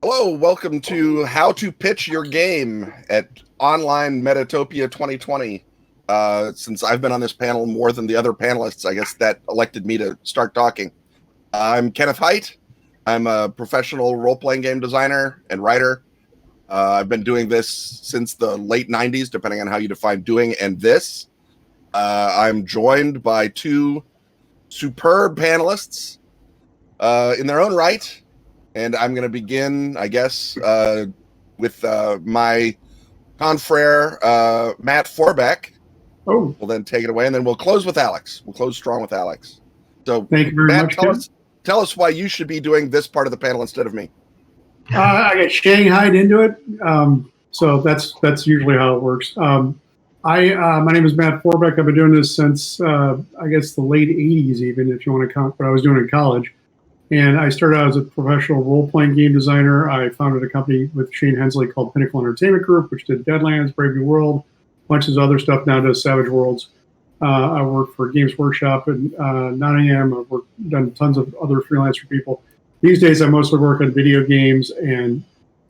Hello, welcome to How to Pitch Your Game at Online Metatopia 2020. Since I've been on this panel more than the other panelists, I guess that elected me to start talking. I'm Kenneth Hite. I'm a professional role-playing game designer and writer. I've been doing this since the late 90s, depending on how you define doing and this. I'm joined by two superb panelists in their own right. And I'm going to begin, I guess, with my confrere, Matt Forbeck. Oh. We'll then take it away, and then we'll close with Alex. We'll close strong with Alex. So, thank you very Matt, much. Tell us why you should be doing this part of the panel instead of me. I get shanghaied into it, so that's usually how it works. My name is Matt Forbeck. I've been doing this since I guess the late '80s, even if you want to count what I was doing in college. And I started out as a professional role-playing game designer. I founded a company with Shane Hensley called Pinnacle Entertainment Group, which did Deadlands, Brave New World, bunches of other stuff, now does Savage Worlds. I worked for Games Workshop in Nottingham. I've done tons of other freelance for people. These days, I mostly work on video games and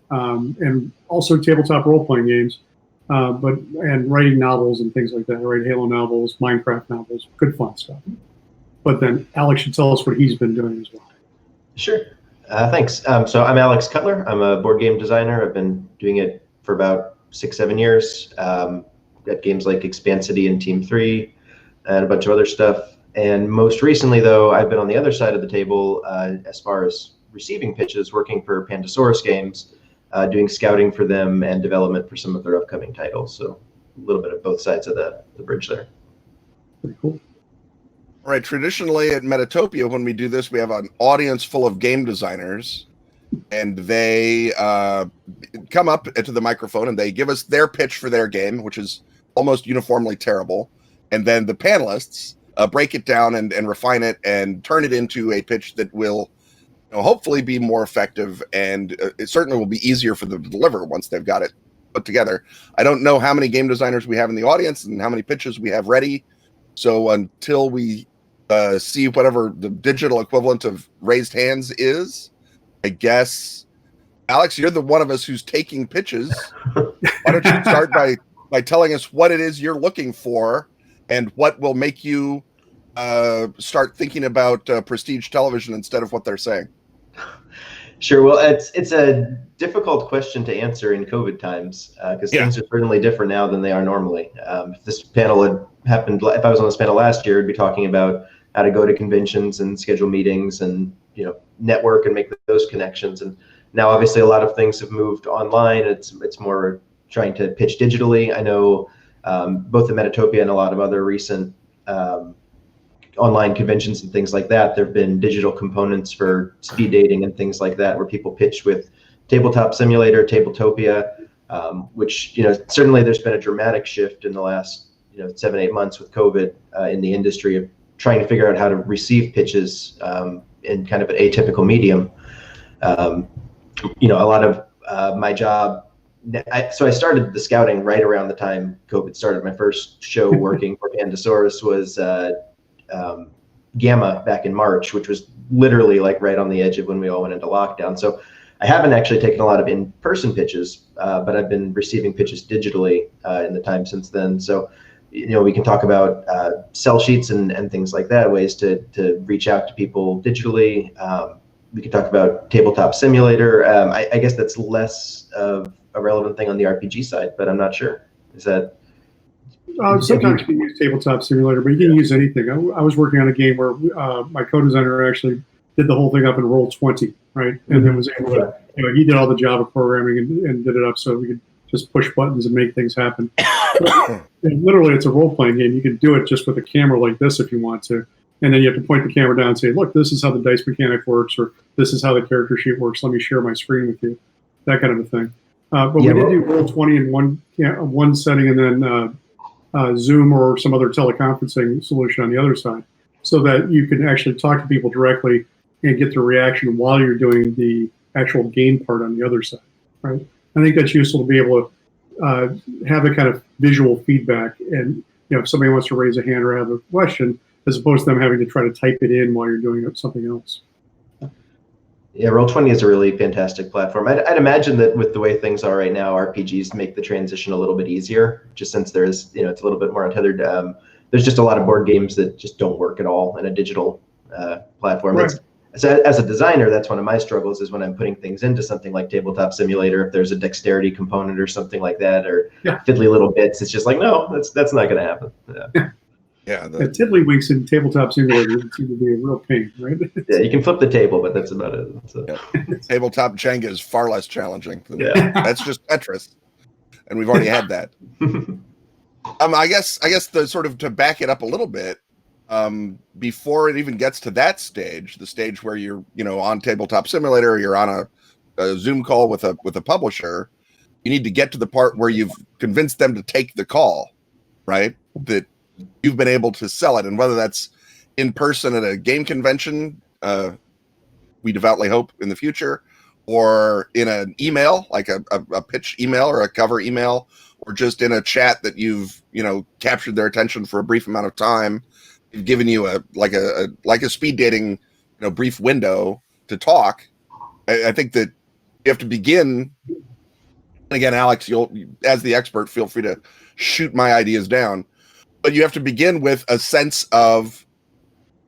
also tabletop role-playing games, and writing novels and things like that. I write Halo novels, Minecraft novels, good fun stuff. But then Alex should tell us what he's been doing as well. Sure. Thanks. So I'm Alex Cutler. I'm a board game designer. I've been doing it for about 6-7 years. Got games like Expansity and Team 3 and a bunch of other stuff. And most recently, though, I've been on the other side of the table as far as receiving pitches, working for Pandasaurus Games, doing scouting for them and development for some of their upcoming titles. So a little bit of both sides of the bridge there. Pretty cool. All right, traditionally at Metatopia, when we do this, we have an audience full of game designers, and they come up to the microphone and they give us their pitch for their game, which is almost uniformly terrible. And then the panelists break it down and refine it and turn it into a pitch that will hopefully be more effective, and it certainly will be easier for them to deliver once they've got it put together. I don't know how many game designers we have in the audience and how many pitches we have ready. So until we see whatever the digital equivalent of raised hands is, I guess, Alex, you're the one of us who's taking pitches. Why don't you start by telling us what it is you're looking for and what will make you start thinking about prestige television instead of what they're saying? Sure. Well, it's a difficult question to answer in COVID times because things are certainly different now than they are normally. If this panel had happened, if I was on this panel last year, I'd be talking about how to go to conventions and schedule meetings and network and make those connections. And now, obviously, a lot of things have moved online. It's more trying to pitch digitally. I know both the Metatopia and a lot of other recent online conventions and things like that, there have been digital components for speed dating and things like that, where people pitch with Tabletop Simulator, Tabletopia, which certainly there's been a dramatic shift in the last 7-8 months with COVID in the industry of trying to figure out how to receive pitches in kind of an atypical medium. A lot of my job. So I started the scouting right around the time COVID started. My first show working for Pandasaurus was Gamma back in March, which was literally like right on the edge of when we all went into lockdown. So I haven't actually taken a lot of in-person pitches, but I've been receiving pitches digitally in the time since then. So, we can talk about sell sheets and things like that, ways to reach out to people digitally. We can talk about Tabletop Simulator. I guess that's less of a relevant thing on the RPG side, but I'm not sure. Is that? Sometimes you can use Tabletop Simulator, but you can use anything. I was working on a game where my co-designer actually did the whole thing up in Roll20, right? And then was able to, he did all the Java programming and did it up so we could just push buttons and make things happen. And literally, it's a role-playing game. You can do it just with a camera like this if you want to. And then you have to point the camera down and say, look, this is how the dice mechanic works, or this is how the character sheet works. Let me share my screen with you. That kind of a thing. But we did do Roll20 in one setting, and then Zoom or some other teleconferencing solution on the other side, so that you can actually talk to people directly and get the reaction while you're doing the actual game part on the other side, right? I think that's useful to be able to have a kind of visual feedback, and if somebody wants to raise a hand or have a question, as opposed to them having to try to type it in while you're doing something else. Yeah, Roll20 is a really fantastic platform. I'd imagine that with the way things are right now, RPGs make the transition a little bit easier, just since there's, it's a little bit more untethered. There's just a lot of board games that just don't work at all in a digital platform. Right. So as a designer, that's one of my struggles is when I'm putting things into something like Tabletop Simulator, if there's a dexterity component or something like that, or fiddly little bits, it's just like, no, that's not going to happen. Yeah, tiddlywinks in Tabletop Simulator seem to be a real pain, right? Yeah, you can flip the table, but that's about it. So. Tabletop Jenga is far less challenging. That's just Tetris, and we've already had that. I guess the sort of to back it up a little bit, before it even gets to that stage, the stage where you're on Tabletop Simulator, or you're on a Zoom call with a publisher, you need to get to the part where you've convinced them to take the call, right? That you've been able to sell it, and whether that's in person at a game convention, we devoutly hope in the future, or in an email, like a pitch email or a cover email, or just in a chat that you've captured their attention for a brief amount of time. They've given you a speed dating brief window to talk. I think that you have to begin. And again, Alex, you'll, as the expert, feel free to shoot my ideas down. But you have to begin with a sense of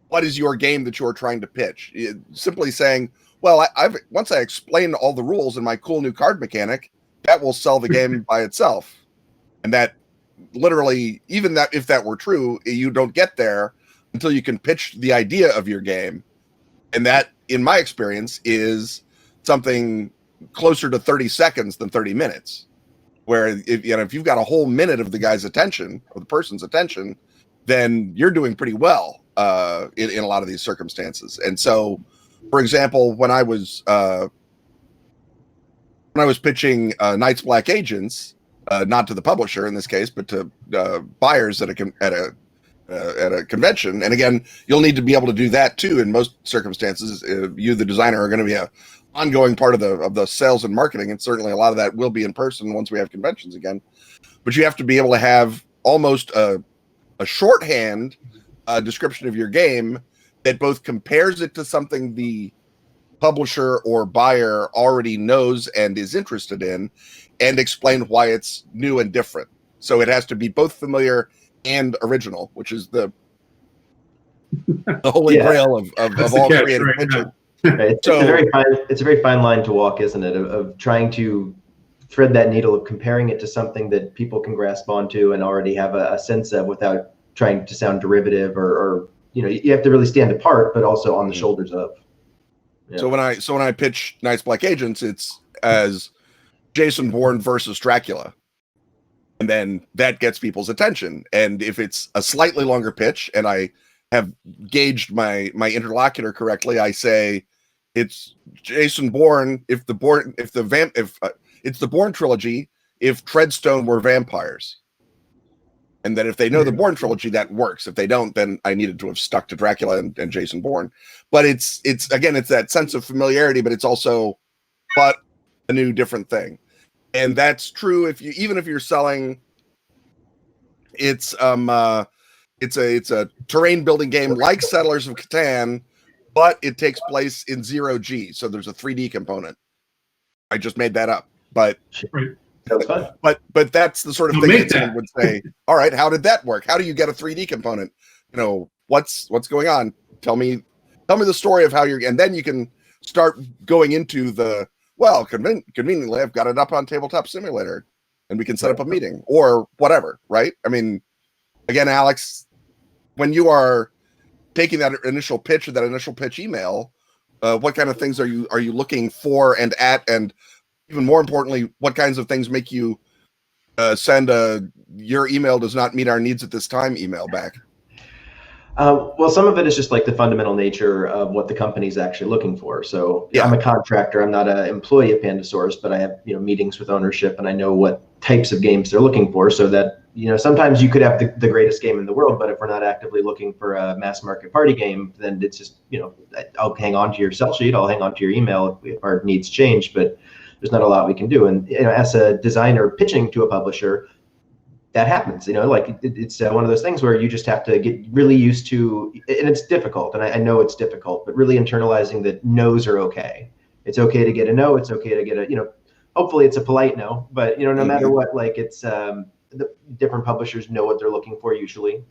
what is your game that you're trying to pitch. Simply saying, well, once I explain all the rules and my cool new card mechanic, that will sell the game by itself. And that literally, even that if that were true, you don't get there until you can pitch the idea of your game. And that, in my experience, is something closer to 30 seconds than 30 minutes. Where if you've got a whole minute of the guy's attention or the person's attention, then you're doing pretty well in a lot of these circumstances. And so, for example, when I was pitching Knights Black Agents, not to the publisher in this case, but to buyers at a convention, and again, you'll need to be able to do that too in most circumstances. You, the designer, are going to be a ongoing part of the sales and marketing, and certainly a lot of that will be in person once we have conventions again. But you have to be able to have almost a shorthand description of your game that both compares it to something the publisher or buyer already knows and is interested in, and explain why it's new and different. So it has to be both familiar and original, which is the holy grail of all creative pitching. Right. It's a very fine line to walk, isn't it? Of trying to thread that needle of comparing it to something that people can grasp onto and already have a sense of, without trying to sound derivative or you have to really stand apart, but also on the shoulders of. Yeah. So when I pitch Knights Black Agents, it's as Jason Bourne versus Dracula, and then that gets people's attention. And if it's a slightly longer pitch, and I have gauged my interlocutor correctly, I say it's Jason Bourne it's the Bourne trilogy if Treadstone were vampires. And then if they know the Bourne trilogy, that works. If they don't, then I needed to have stuck to Dracula and Jason Bourne. But it's again, it's that sense of familiarity, but it's also but a new different thing. And that's true even if you're selling it's a terrain building game like Settlers of Catan, but it takes place in 0G, so there's a 3D component. I just made that up, but that's fine. But that's the sort of thing that someone would say, all right, how did that work? How do you get a 3D component? What's going on? Tell me the story of how and then you can start going into conveniently I've got it up on Tabletop Simulator and we can set up a meeting or whatever, right? I mean, again, Alex, when you are taking that initial pitch or that initial pitch email, what kind of things are you looking for and at, and even more importantly, what kinds of things make you send your email does not meet our needs at this time email back? Well, some of it is just like the fundamental nature of what the company's actually looking for. So I'm a contractor. I'm not an employee of Pandasaurus, but I have meetings with ownership, and I know what types of games they're looking for. So that sometimes you could have the greatest game in the world, but if we're not actively looking for a mass market party game, then it's just I'll hang on to your sell sheet. I'll hang on to your email if our needs change, but there's not a lot we can do. And as a designer pitching to a publisher, that happens, it's one of those things where you just have to get really used to, and it's difficult, and I know it's difficult, but really internalizing that no's are okay. It's okay to get a no. It's okay to get a, hopefully it's a polite no, but no matter what, like it's the different publishers know what they're looking for usually.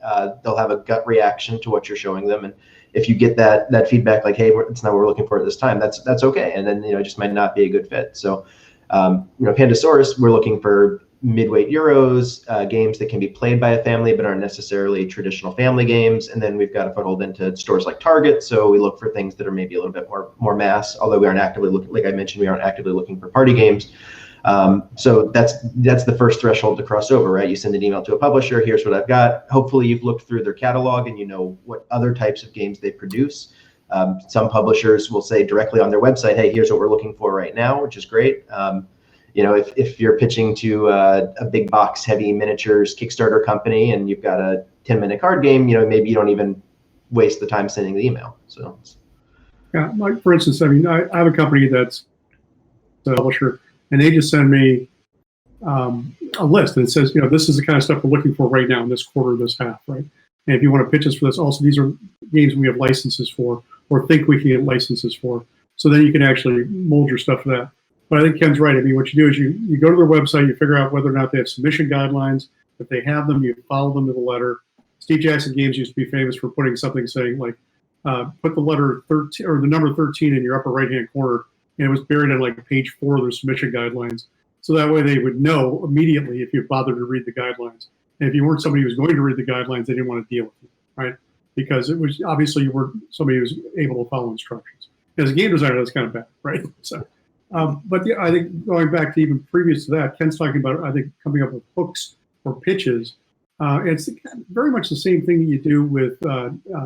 They'll have a gut reaction to what you're showing them, and if you get that feedback like, hey, it's not what we're looking for at this time, that's okay, and then it just might not be a good fit. So Pandasaurus, we're looking for midweight Euros, games that can be played by a family but aren't necessarily traditional family games. And then we've got a foothold into stores like Target, so we look for things that are maybe a little bit more mass, although we aren't actively looking, like I mentioned, we aren't actively looking for party games. So that's the first threshold to cross over, right? You send an email to a publisher, here's what I've got. Hopefully you've looked through their catalog and you know what other types of games they produce. Some publishers will say directly on their website, hey, here's what we're looking for right now, which is great. If you're pitching to a big box heavy miniatures Kickstarter company and you've got a 10-minute card game, maybe you don't even waste the time sending the email. So yeah, like for instance, I have a company that's a publisher, and they just send me a list that says, this is the kind of stuff we're looking for right now in this quarter, this half, right? And if you want to pitch us for this, also these are games we have licenses for or think we can get licenses for. So then you can actually mold your stuff for that. But I think Ken's right. What you do is you go to their website, you figure out whether or not they have submission guidelines. If they have them, you follow them to the letter. Steve Jackson Games used to be famous for putting something saying like, put the letter 13 or the number 13 in your upper right-hand corner, and it was buried on like page 4 of their submission guidelines. So that way they would know immediately if you bothered to read the guidelines. And if you weren't somebody who was going to read the guidelines, they didn't want to deal with you, right? Because it was obviously you weren't somebody who was able to follow instructions. As a game designer, that's kind of bad, right? So. But yeah, I think going back to even previous to that, Ken's talking about, I think, coming up with hooks or pitches. It's very much the same thing that you do with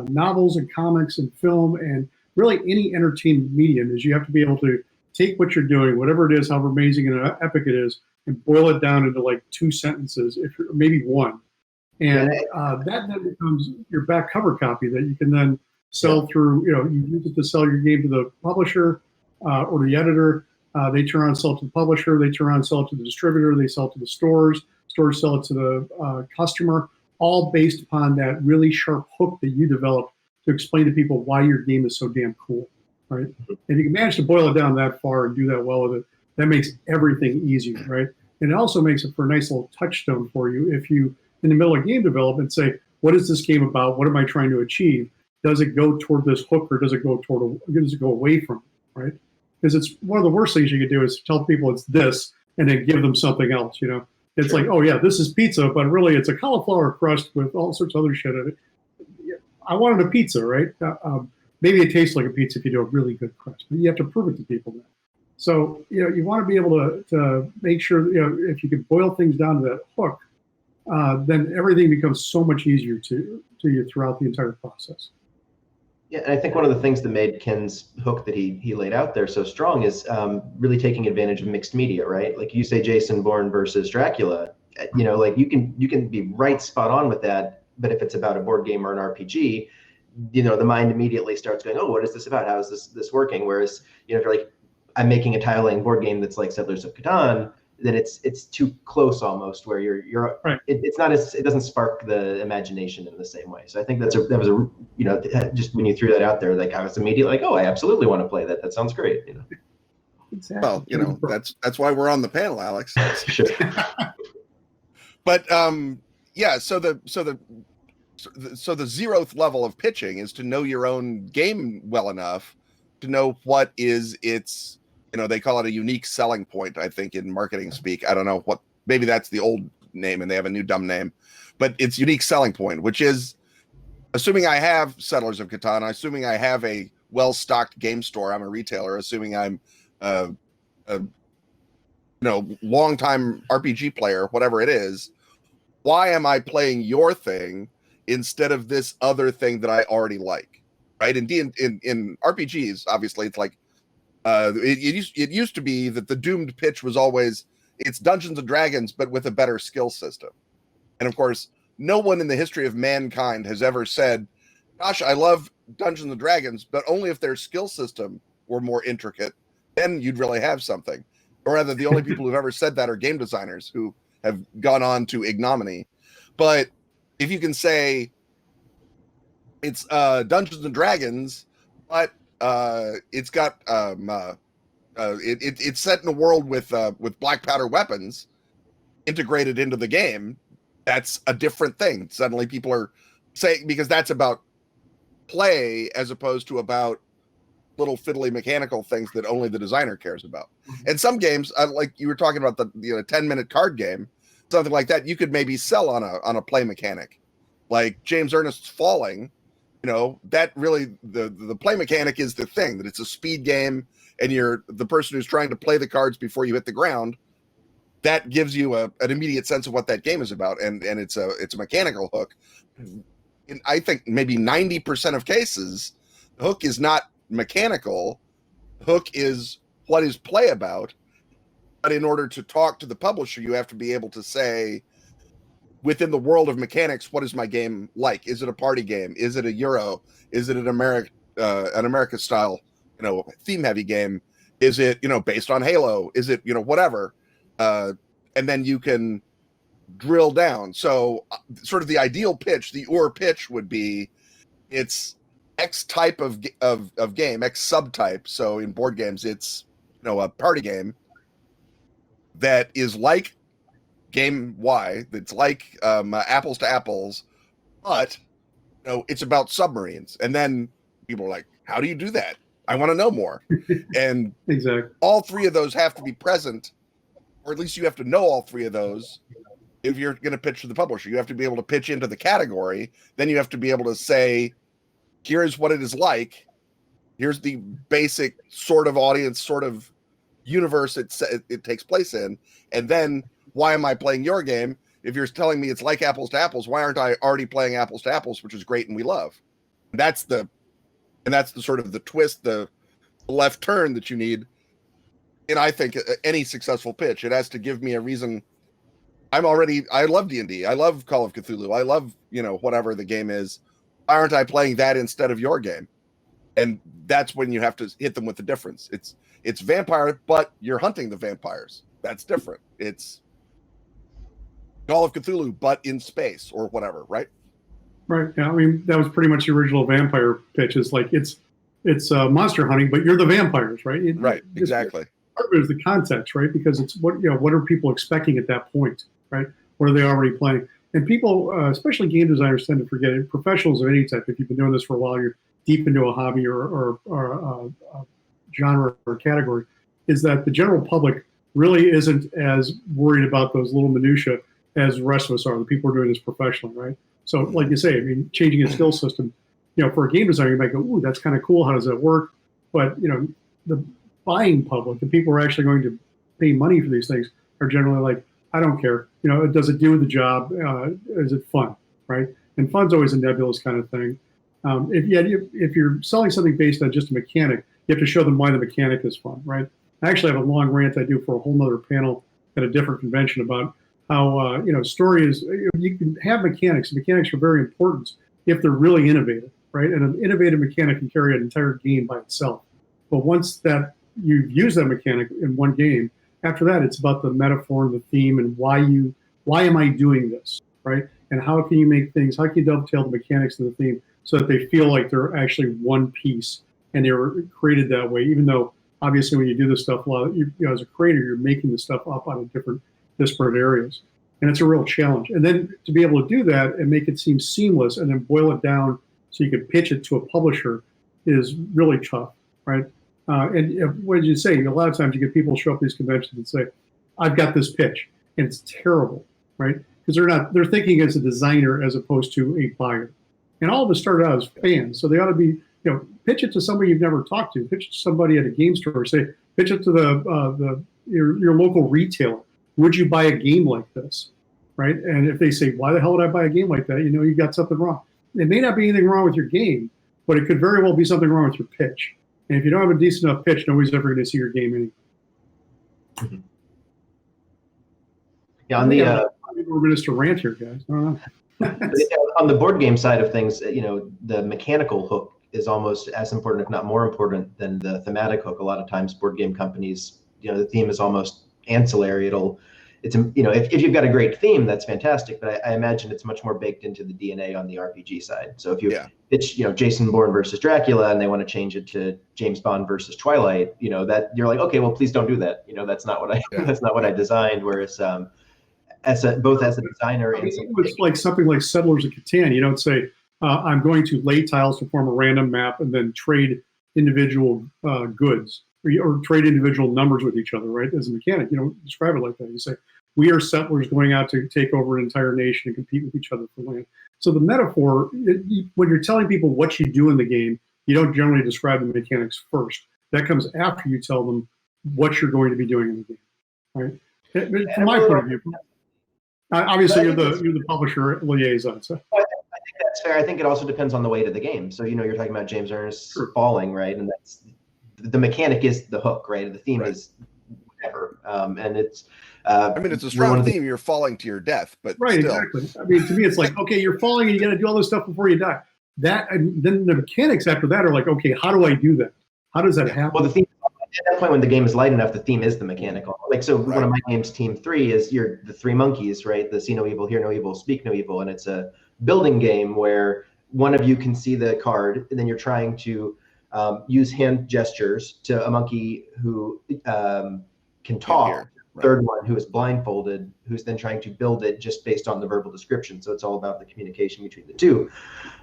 novels and comics and film and really any entertainment medium is you have to be able to take what you're doing, whatever it is, however amazing and epic it is, and boil it down into like 2 sentences, maybe 1. And that then becomes your back cover copy that you can then sell through, you use it to sell your game to the publisher or the editor. They turn around and sell it to the publisher. They turn around and sell it to the distributor. They sell it to the stores. Stores sell it to the customer, all based upon that really sharp hook that you developed to explain to people why your game is so damn cool, right? And you can manage to boil it down that far and do that well with it, that makes everything easier, right? And it also makes it for a nice little touchstone for you if you, in the middle of game development, say, what is this game about? What am I trying to achieve? Does it go toward this hook or does it go away from it, right? Because it's one of the worst things you could do is tell people it's this and then give them something else, It's like, oh yeah, this is pizza, but really it's a cauliflower crust with all sorts of other shit in it. I wanted a pizza, right? Maybe it tastes like a pizza if you do a really good crust, but you have to prove it to people now. So, you want to be able to make sure, if you can boil things down to that hook, then everything becomes so much easier to you throughout the entire process. Yeah, and I think one of the things that made Ken's hook that he laid out there so strong is really taking advantage of mixed media, right? Like you say, Jason Bourne versus Dracula, like you can be right spot on with that, but if it's about a board game or an RPG, the mind immediately starts going, oh, what is this about? How is this working? Whereas, if you're like, I'm making a tile-laying board game that's like Settlers of Catan, then it's too close almost where you're right. It's not as, it doesn't spark the imagination in the same way. So I think that was just when you threw that out there, like I was immediately like, oh, I absolutely want to play that. That sounds great. Exactly. Well, that's why we're on the panel, Alex. Sure. But yeah, so the 0th level of pitching is to know your own game well enough to know what is its, they call it a unique selling point, I think, in marketing speak. I don't know what, maybe that's the old name and they have a new dumb name, but it's unique selling point, which is assuming I have Settlers of Catan, assuming I have a well-stocked game store, I'm a retailer, assuming I'm a long-time RPG player, whatever it is, why am I playing your thing instead of this other thing that I already like, right? In RPGs, obviously, it's like, it used to be that the doomed pitch was always, it's Dungeons and Dragons, but with a better skill system. And of course, no one in the history of mankind has ever said, gosh, I love Dungeons and Dragons, but only if their skill system were more intricate, then you'd really have something. Or rather, the only people who've ever said that are game designers who have gone on to ignominy. But if you can say it's Dungeons and Dragons, but it's got It's set in a world with black powder weapons integrated into the game. That's a different thing. Suddenly people are saying, because that's about play as opposed to about little fiddly mechanical things that only the designer cares about. And some games, like you were talking about the 10-minute card game, something like that, you could maybe sell on a play mechanic, like James Ernest's Falling. That really the play mechanic is the thing, that it's a speed game, and you're the person who's trying to play the cards before you hit the ground. That gives you an immediate sense of what that game is about, and it's a mechanical hook. And I think maybe 90% of cases, the hook is not mechanical. The hook is what is play about. But in order to talk to the publisher, you have to be able to say, within the world of mechanics, what is my game like? Is it a party game? Is it a Euro? Is it an America style, theme heavy game? Is it, based on Halo? Is it, whatever? And then you can drill down. So sort of the ideal pitch, the pitch would be, it's X type of game, X subtype. So in board games, it's, a party game that is like game Y, that's like apples to apples, but it's about submarines. And then people are like, how do you do that? I want to know more. And exactly, all three of those have to be present, or at least you have to know all three of those if you're going to pitch to the publisher. You have to be able to pitch into the category. Then you have to be able to say, here's what it is like. Here's the basic sort of audience, sort of universe it takes place in. And then, why am I playing your game? If you're telling me it's like apples to apples, why aren't I already playing apples to apples, which is great and we love? And that's the sort of the twist, the left turn that you need. And I think any successful pitch, it has to give me a reason. I love D&D. I love Call of Cthulhu. I love, whatever the game is. Why aren't I playing that instead of your game? And that's when you have to hit them with the difference. It's vampire, but you're hunting the vampires. That's different. It's Call of Cthulhu, but in space or whatever, right? Right. Yeah. I mean, that was pretty much the original vampire pitch. It's like it's monster hunting, but you're the vampires, right? Right. Exactly. Part of it is the context, right? Because it's what are people expecting at that point, right? What are they already playing? And people, especially game designers, tend to forget it. Professionals of any type, if you've been doing this for a while, you're deep into a hobby or genre or category, is that the general public really isn't as worried about those little minutiae as the rest of us are. The people who are doing this professionally, right? So, like you say, I mean, changing a skill system, for a game designer, you might go, "Ooh, that's kind of cool. How does that work?" But the buying public, the people who are actually going to pay money for these things, are generally like, "I don't care. Does it do the job? Is it fun?" Right? And fun's always a nebulous kind of thing. If you're selling something based on just a mechanic, you have to show them why the mechanic is fun, right? I actually have a long rant I do for a whole nother panel at a different convention about how, story is, you can have mechanics. Mechanics are very important if they're really innovative, right? And an innovative mechanic can carry an entire game by itself. But once that you've used that mechanic in one game, after that, it's about the metaphor and the theme and why am I doing this, right? And how can you how can you dovetail the mechanics and the theme so that they feel like they're actually one piece and they were created that way, even though obviously when you do this stuff, a lot as a creator, you're making the stuff up out of different disparate areas. And it's a real challenge. And then to be able to do that and make it seem seamless and then boil it down so you can pitch it to a publisher is really tough, right? And what did you say? A lot of times you get people show up at these conventions and say, I've got this pitch, and it's terrible, right? Because they're thinking as a designer as opposed to a buyer. And all of us started out as fans, so they ought to be, pitch it to somebody you've never talked to, pitch it to somebody at a game store, pitch it to your local retailer. Would you buy a game like this, right? And if they say, why the hell would I buy a game like that? You've got something wrong. It may not be anything wrong with your game, but it could very well be something wrong with your pitch. And if you don't have a decent enough pitch, nobody's ever going to see your game anyway. Mm-hmm. Yeah, on the we're going to rant here, guys. I don't know. On the board game side of things, the mechanical hook is almost as important, if not more important, than the thematic hook. A lot of times, board game companies, the theme is almost ancillary. it's, if you've got a great theme, that's fantastic. But I imagine it's much more baked into the DNA on the RPG side. So if you pitch, Jason Bourne versus Dracula, and they want to change it to James Bond versus Twilight, that you're like, okay, well, please don't do that. That's not what that's not what I designed. Whereas both as a designer and it's like something like Settlers of Catan. You don't say, I'm going to lay tiles to form a random map and then trade individual goods or trade individual numbers with each other, right? As a mechanic, you don't describe it like that. You say, we are settlers going out to take over an entire nation and compete with each other for land. So the metaphor, when you're telling people what you do in the game, you don't generally describe the mechanics first. That comes after you tell them what you're going to be doing in the game, right? From my point of view, obviously you're the publisher liaison. So. I think that's fair. I think it also depends on the weight of the game. So you're talking about James Ernest falling, right? And that's the mechanic is the hook, right? The theme is whatever, and it's. It's a strong theme. You're falling to your death, but right, still. Exactly. To me, it's like, okay, you're falling, and you got to do all this stuff before you die. And then the mechanics after that are like, okay, how do I do that? How does that happen? Well, the theme at that point when the game is light enough, the theme is the mechanical. Like one of my games, Team 3, is you're the three monkeys, right? The see no evil, hear no evil, speak no evil, and it's a building game where one of you can see the card, and then you're trying to use hand gestures to a monkey who can talk. Third one who is blindfolded, who's then trying to build it just based on the verbal description. So it's all about the communication between the two.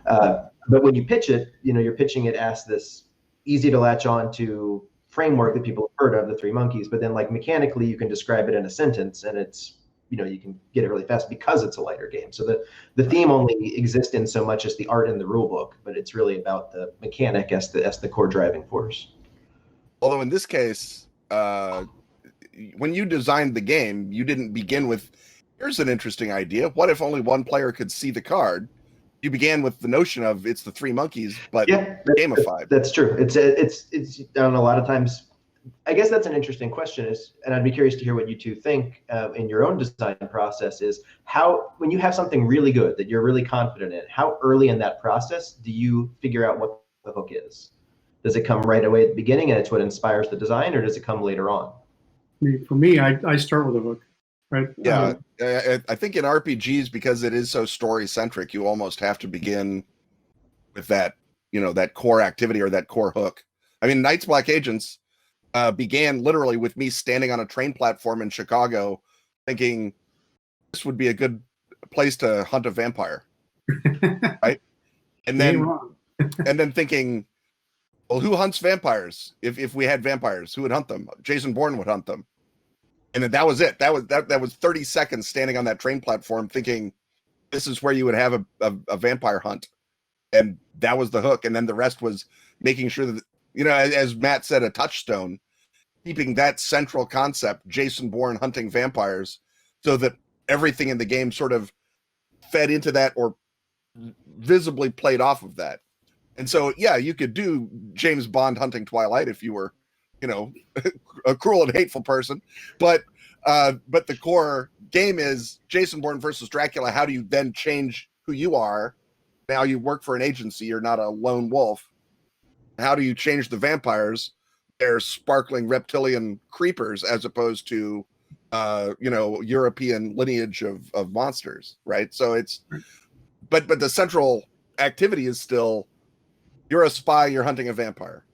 But when you pitch it, you're pitching it as this easy to latch on to framework that people have heard of, the three monkeys. But then mechanically, you can describe it in a sentence, and it's, you can get it really fast because it's a lighter game. So the theme only exists in so much as the art in the rule book, but it's really about the mechanic as the core driving force. Although in this case, when you designed the game, you didn't begin with, here's an interesting idea. What if only one player could see the card? You began with the notion of it's the three monkeys, but gamified. That's true. It's done a lot of times. I guess that's an interesting question, and I'd be curious to hear what you two think in your own design process is how, when you have something really good that you're really confident in, how early in that process do you figure out what the hook is? Does it come right away at the beginning and it's what inspires the design, or does it come later on? For me, I start with a hook, right? Yeah, I think in RPGs, because it is so story-centric, you almost have to begin with that, that core activity or that core hook. Knights Black Agents began literally with me standing on a train platform in Chicago thinking this would be a good place to hunt a vampire, right? And then thinking, well, who hunts vampires? If we had vampires, who would hunt them? Jason Bourne would hunt them. And then that was it. That was 30 seconds standing on that train platform thinking this is where you would have a vampire hunt. And that was the hook. And then the rest was making sure that, as Matt said, a touchstone, keeping that central concept, Jason Bourne hunting vampires, so that everything in the game sort of fed into that or visibly played off of that. And so, yeah, you could do James Bond hunting Twilight if you were, a cruel and hateful person. But the core game is Jason Bourne versus Dracula. How do you then change who you are? Now you work for an agency. You're not a lone wolf. How do you change the vampires? They're sparkling reptilian creepers as opposed to, European lineage of monsters, right? So it's, but the central activity is still, you're a spy, you're hunting a vampire.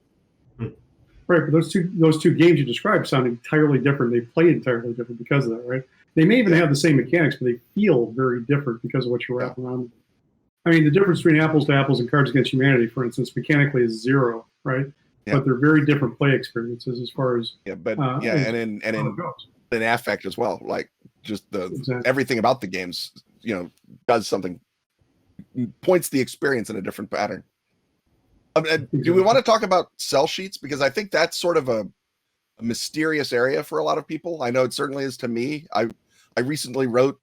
Right, but those two games you described sound entirely different. They play entirely different because of that, right? They may even have the same mechanics, but they feel very different because of what you're wrapping around. The difference between Apples to Apples and Cards Against Humanity, for instance, mechanically is zero, right? Yeah. But they're very different play experiences as far as and in affect as well. Like just everything about the games, does something, points the experience in a different pattern. Do we want to talk about sell sheets? Because I think that's sort of a mysterious area for a lot of people. I know it certainly is to me. I recently wrote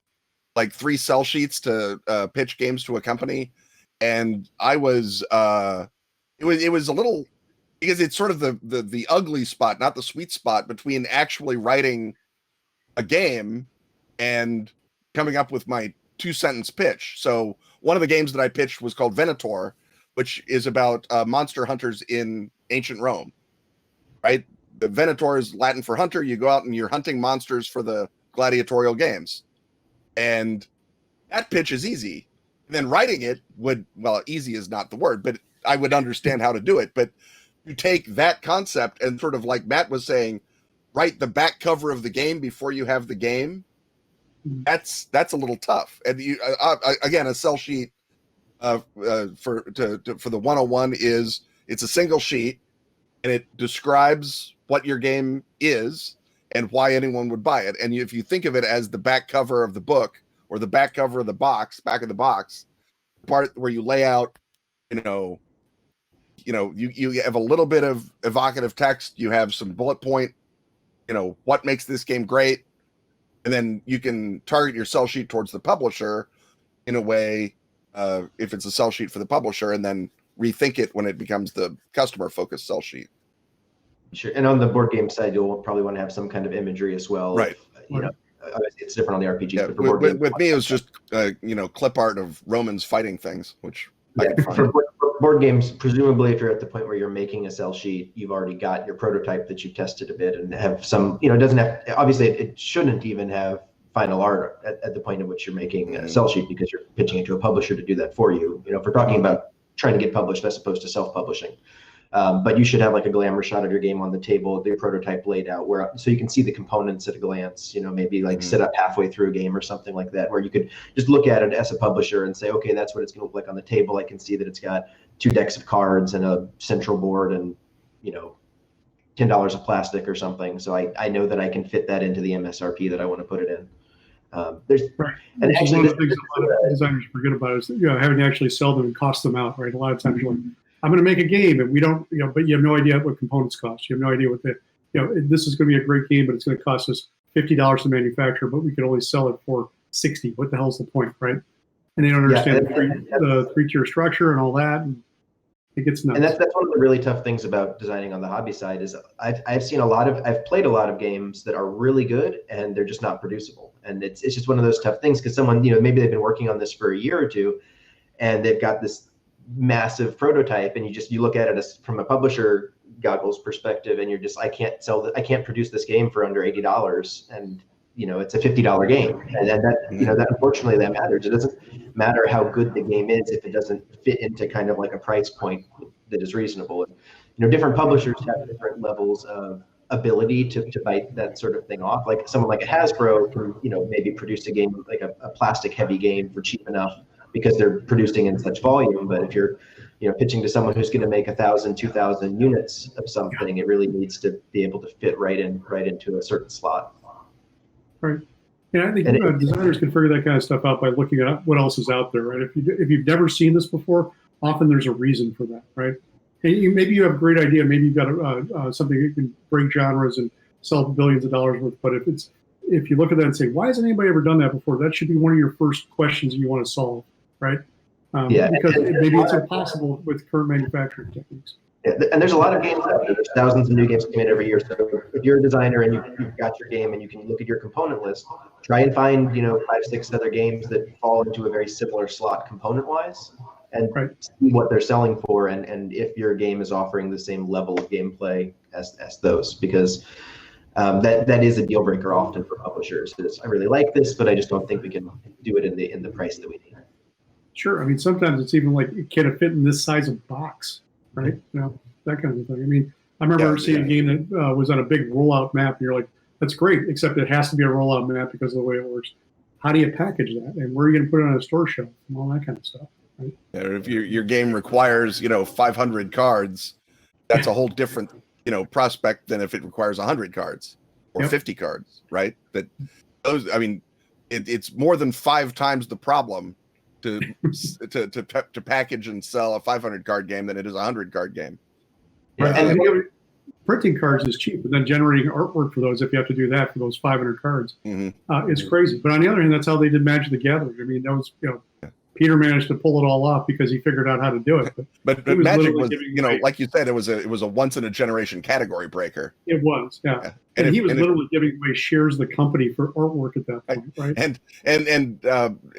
like 3 sell sheets to pitch games to a company, and I was it was a little, because it's sort of the ugly spot, not the sweet spot, between actually writing a game and coming up with my 2-sentence pitch. So one of the games that I pitched was called Venator, which is about monster hunters in ancient Rome, right? The Venator is Latin for hunter. You go out and you're hunting monsters for the gladiatorial games. And that pitch is easy. And then writing it easy is not the word, but I would understand how to do it. But you take that concept and sort of like Matt was saying, write the back cover of the game before you have the game. That's a little tough. And you again, a sell sheet for the 101 is it's a single sheet and it describes what your game is and why anyone would buy it. And if you think of it as the back cover of the book or the back cover of the box, back of the box, part where you lay out, you have a little bit of evocative text, you have some bullet point, what makes this game great, and then you can target your sell sheet towards the publisher in a way, if it's a sell sheet for the publisher, and then rethink it when it becomes the customer focused sell sheet. Sure. And on the board game side, you'll probably want to have some kind of imagery as well. Right. Obviously it's different on the RPGs. Yeah, but for with me, it was just, clip art of Romans fighting things, which for board games, presumably if you're at the point where you're making a sell sheet, you've already got your prototype that you've tested a bit and have some, it doesn't have, obviously it shouldn't even have final art at the point at which you're making a sell sheet because you're pitching it to a publisher to do that for you. If we're talking about trying to get published as opposed to self-publishing. But you should have like a glamour shot of your game on the table, your prototype laid out so you can see the components at a glance, maybe like sit up halfway through a game or something like that, where you could just look at it as a publisher and say, okay, that's what it's going to look like on the table. I can see that it's got 2 decks of cards and a central board and, $10 of plastic or something. So I know that I can fit that into the MSRP that I want to put it in. Right. And actually, one of the things a lot of designers forget about is having to actually sell them and cost them out, right? A lot of times you're like, I'm going to make a game, and we don't, but you have no idea what components cost. You have no idea what this is going to be a great game, but it's going to cost us $50 to manufacture, but we can only sell it for $60. What the hell's the point, right? And they don't understand the 3-tier structure and all that. And it gets nuts. And that's one of the really tough things about designing on the hobby side is I've played a lot of games that are really good and they're just not producible. And it's just one of those tough things because someone, maybe they've been working on this for a year or two and they've got this massive prototype and you look at it as from a publisher goggles perspective and you're just, I can't produce this game for under $80 and it's a $50 game and that unfortunately that matters. It doesn't matter how good the game is if it doesn't fit into kind of like a price point that is reasonable. And, different publishers have different levels of ability to bite that sort of thing off. Like someone like a Hasbro can, maybe produce a game like a plastic heavy game for cheap enough because they're producing in such volume. But if you're, pitching to someone who's going to make 1,000, 2,000 units of something, it really needs to be able to fit right into a certain slot. Right. Yeah, I think designers can figure that kind of stuff out by looking at what else is out there, right? If you've never seen this before, often there's a reason for that, right? And maybe you have a great idea, maybe you've got something that can break genres and sell billions of dollars worth. But if you look at that and say, why hasn't anybody ever done that before? That should be one of your first questions you want to solve, right? Because maybe it's impossible with current manufacturing techniques. Yeah, and there's a lot of games out there. There's thousands of new games coming every year. So if you're a designer and you've got your game and you can look at your component list, try and find 5, 6 other games that fall into a very similar slot component-wise, and see what they're selling for, and if your game is offering the same level of gameplay as those, because that is a deal breaker often for publishers. Is I really like this, but I just don't think we can do it in the price that we need. Sure. I mean, sometimes it's even like, can it fit in this size of box? Right? That kind of thing. I mean, I remember seeing a game that was on a big rollout map, and you're like, that's great, except it has to be a rollout map because of the way it works. How do you package that? And where are you going to put it on a store shelf and all that kind of stuff? Right? Yeah, if your game requires, 500 cards, that's a whole different, prospect than if it requires 100 cards or 50 cards, right? That those, I mean, it's more than 5 times the problem to package and sell a 500 card game than it is a 100 card game. Right. And printing cards is cheap, but then generating artwork for those, if you have to do that for those 500 cards, is crazy. But on the other hand, that's how they did Magic the Gathering. I mean, that was, Peter managed to pull it all off because he figured out how to do it. But Magic was, like you said, it was a once in a generation category breaker. It was, yeah. And he was literally giving away shares of the company for artwork at that point, right? And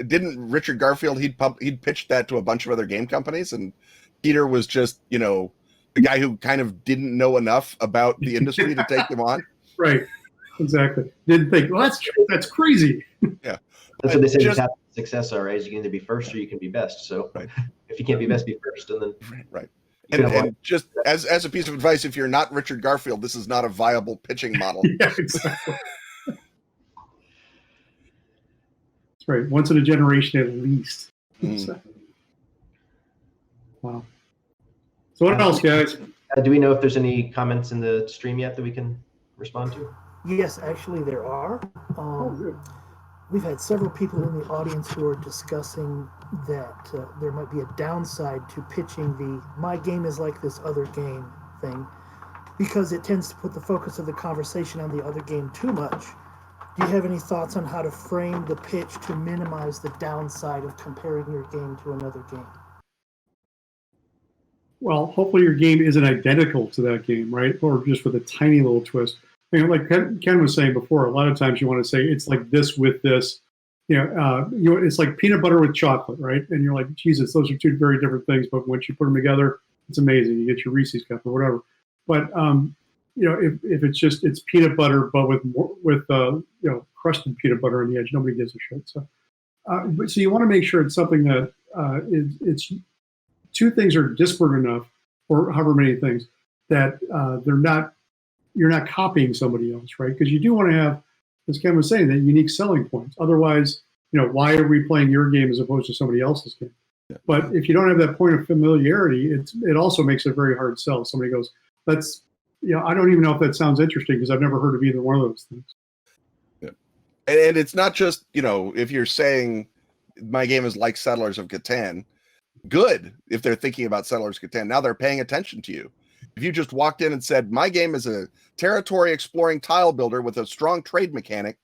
didn't Richard Garfield, he'd pitched that to a bunch of other game companies, and Peter was just, the guy who kind of didn't know enough about the industry to take them on. Right. Exactly. Didn't think, well, that's crazy. Yeah. That's what they say the path to success are, right? Is you can either be first or you can be best. So if you can't be best, be first. And then right. And just as a piece of advice, if you're not Richard Garfield, this is not a viable pitching model. Yeah, exactly. That's right. Once in a generation at least. Wow. So what else, guys? Do we know if there's any comments in the stream yet that we can respond to? Yes, actually there are. We've had several people in the audience who are discussing that there might be a downside to pitching the "my game is like this other game" thing, because it tends to put the focus of the conversation on the other game too much. Do you have any thoughts on how to frame the pitch to minimize the downside of comparing your game to another game? Well, hopefully your game isn't identical to that game, right? Or just with a tiny little twist. Like Ken was saying before, a lot of times you want to say it's like this with this. It's like peanut butter with chocolate, right? And you're like, Jesus, those are two very different things. But once you put them together, it's amazing. You get your Reese's cup or whatever. But if it's peanut butter, but with crusted peanut butter on the edge, nobody gives a shit. So you want to make sure it's something that it's two things are disparate enough, or however many things, that you're not copying somebody else, right? Because you do want to have, as Ken was saying, that unique selling points. Otherwise, why are we playing your game as opposed to somebody else's game? Yeah. But if you don't have that point of familiarity, it also makes it a very hard sell. Somebody goes, I don't even know if that sounds interesting because I've never heard of either one of those things. Yeah. And it's not just, if you're saying my game is like Settlers of Catan, good if they're thinking about Settlers of Catan. Now they're paying attention to you. If you just walked in and said, my game is a territory exploring tile builder with a strong trade mechanic,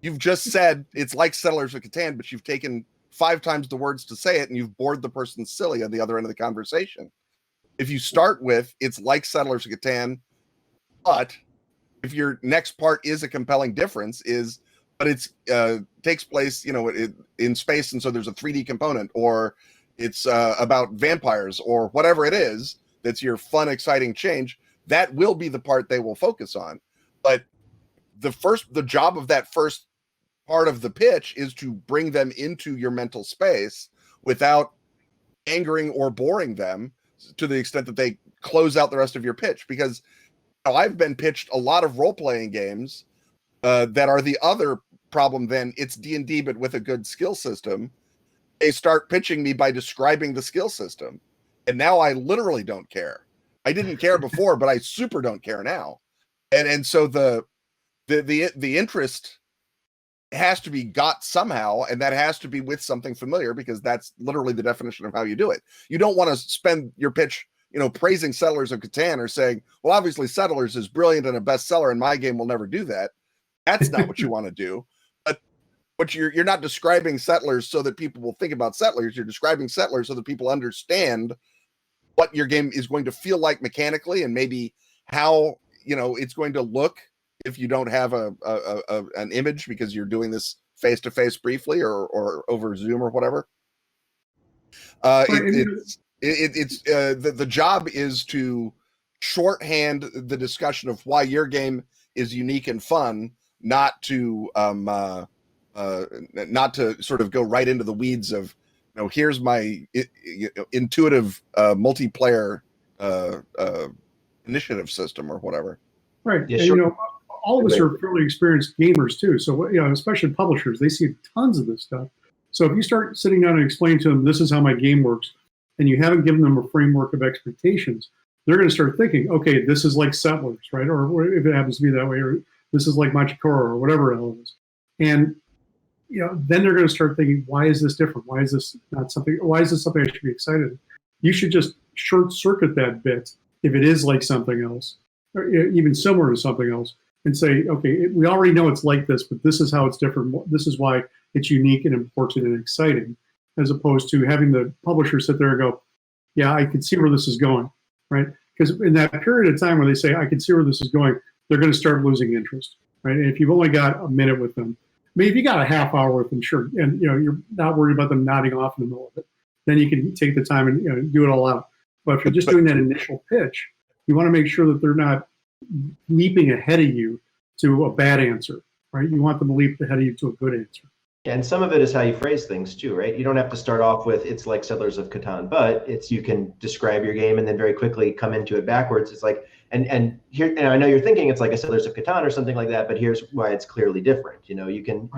you've just said it's like Settlers of Catan, but you've taken 5 times the words to say it and you've bored the person silly on the other end of the conversation. If you start with, it's like Settlers of Catan, but if your next part is a compelling difference but it's takes place, in space. And so there's a 3D component, or it's about vampires, or whatever it is, that's your fun, exciting change, that will be the part they will focus on. But the job of that first part of the pitch is to bring them into your mental space without angering or boring them to the extent that they close out the rest of your pitch. Because I've been pitched a lot of role-playing games that are the other problem. Then it's D&D, but with a good skill system. They start pitching me by describing the skill system. And now I literally don't care. I didn't care before, but I super don't care now. And so the interest has to be got somehow, and that has to be with something familiar, because that's literally the definition of how you do it. You don't want to spend your pitch, praising Settlers of Catan or saying, well, obviously Settlers is brilliant and a bestseller and my game will never do that. That's not what you want to do. But you're not describing Settlers so that people will think about Settlers. You're describing Settlers so that people understand what your game is going to feel like mechanically, and maybe how it's going to look if you don't have an image, because you're doing this face to face briefly or over Zoom or whatever. The job is to shorthand the discussion of why your game is unique and fun, not to sort of go right into the weeds of, here's my intuitive multiplayer initiative system or whatever. Right. Yeah, and, sure. all of us are fairly experienced gamers too. So, especially publishers, they see tons of this stuff. So if you start sitting down and explaining to them, this is how my game works, and you haven't given them a framework of expectations, they're going to start thinking, okay, this is like Settlers, right? Or if it happens to be that way, or this is like Machikoro or whatever the hell it is. And then they're going to start thinking, why is this different? Why is this something I should be excited about? You should just short circuit that bit if it is like something else, or even similar to something else, and say, okay, we already know it's like this, but this is how it's different. This is why it's unique and important and exciting, as opposed to having the publisher sit there and go, yeah, I can see where this is going, right? Because in that period of time where they say, I can see where this is going, they're going to start losing interest, right? And if you've only got a minute with them, I mean, if you got a half hour with them, sure, and you're not worried about them nodding off in the middle of it, then you can take the time and do it all out. But if you're just doing that initial pitch, you want to make sure that they're not leaping ahead of you to a bad answer, right? You want them to leap ahead of you to a good answer. And some of it is how you phrase things too, right? You don't have to start off with "it's like Settlers of Catan," but it's you can describe your game and then very quickly come into it backwards. It's like, and here, and I know you're thinking it's like a Settlers of Catan or something like that, but here's why it's clearly different. You know, you can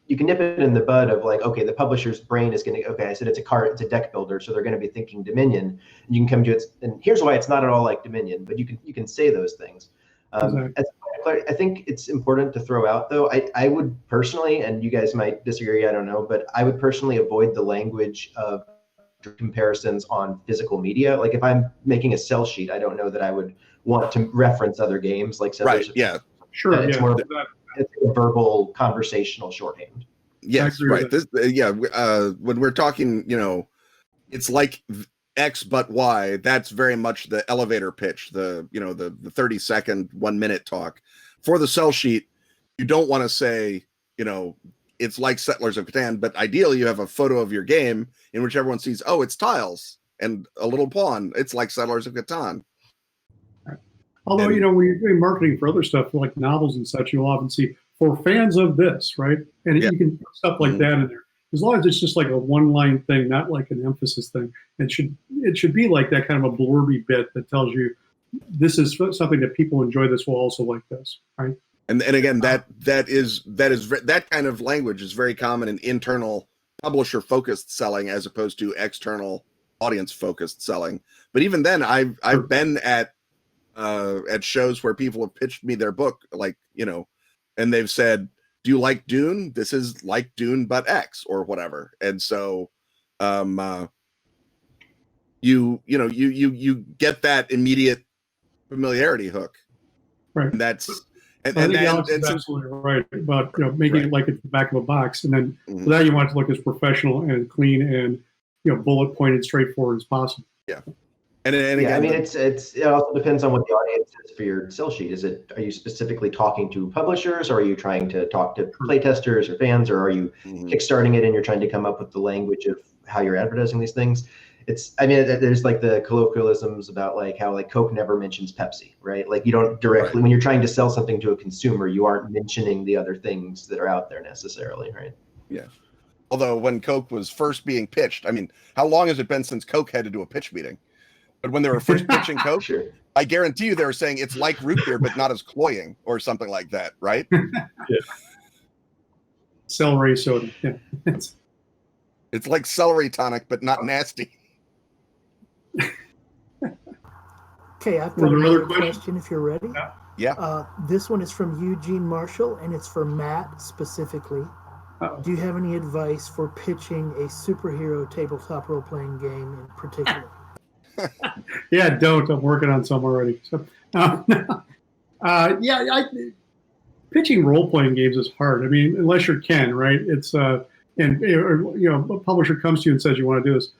nip it in the bud of like, okay, the publisher's brain is going to, okay, I said it's a deck builder, so they're going to be thinking Dominion, and you can come to it, and here's why it's not at all like Dominion, but you can say those things. Exactly. I think it's important to throw out, though, I would personally, and you guys might disagree, I don't know, but I would personally avoid the language of comparisons on physical media. Like if I'm making a sell sheet, I don't know that I would want to reference other games like Settlers. Right, yeah. Sure, it's more of it's a verbal conversational shorthand. Yes, right. This, when we're talking, you know, it's like X but Y, that's very much the elevator pitch, the 30-second 1 minute talk. For the sell sheet, you don't want to say, you know, it's like Settlers of Catan, but ideally you have a photo of your game in which everyone sees, oh, it's tiles and a little pawn. It's like Settlers of Catan. Although, you know, when you're doing marketing for other stuff like novels and such, you'll often see for fans of this, right? And you can put stuff like that in there. As long as it's just like a one-line thing, not like an emphasis thing. It should be like that kind of a blurby bit that tells you this is something that people enjoy. This will also like this, right? And again, that kind of language is very common in internal publisher-focused selling as opposed to external audience-focused selling. But even then, I've been at shows where people have pitched me their book, like, you know, and they've said, do you like Dune? This is like Dune, but X or whatever. And so, you get that immediate familiarity hook. Right. And that's, I think Alex is absolutely right about, you know, making it like it's the back of a box. And then for that, you want it to look as professional and clean and, you know, bullet pointed, straightforward as possible. Yeah. And again, I mean, it also depends on what the audience is for your sell sheet. Are you specifically talking to publishers, or are you trying to talk to playtesters or fans, or are you kickstarting it and you're trying to come up with the language of how you're advertising these things? There's like the colloquialisms about like how like Coke never mentions Pepsi, right? Like you don't directly, when you're trying to sell something to a consumer, you aren't mentioning the other things that are out there necessarily, right? Yeah. Although when Coke was first being pitched, I mean, how long has it been since Coke had to do a pitch meeting? But when they were first pitching Coke, I guarantee you they were saying it's like root beer, but not as cloying or something like that, right? Celery soda. Yeah. It's like celery tonic, but not nasty. Okay, I've got another question if you're ready. Yeah. This one is from Eugene Marshall, and it's for Matt specifically. Do you have any advice for pitching a superhero tabletop role-playing game in particular? Yeah, don't. I'm working on some already. So, pitching role-playing games is hard. I mean, unless you're Ken, right? It's and you know, a publisher comes to you and says you want to do this.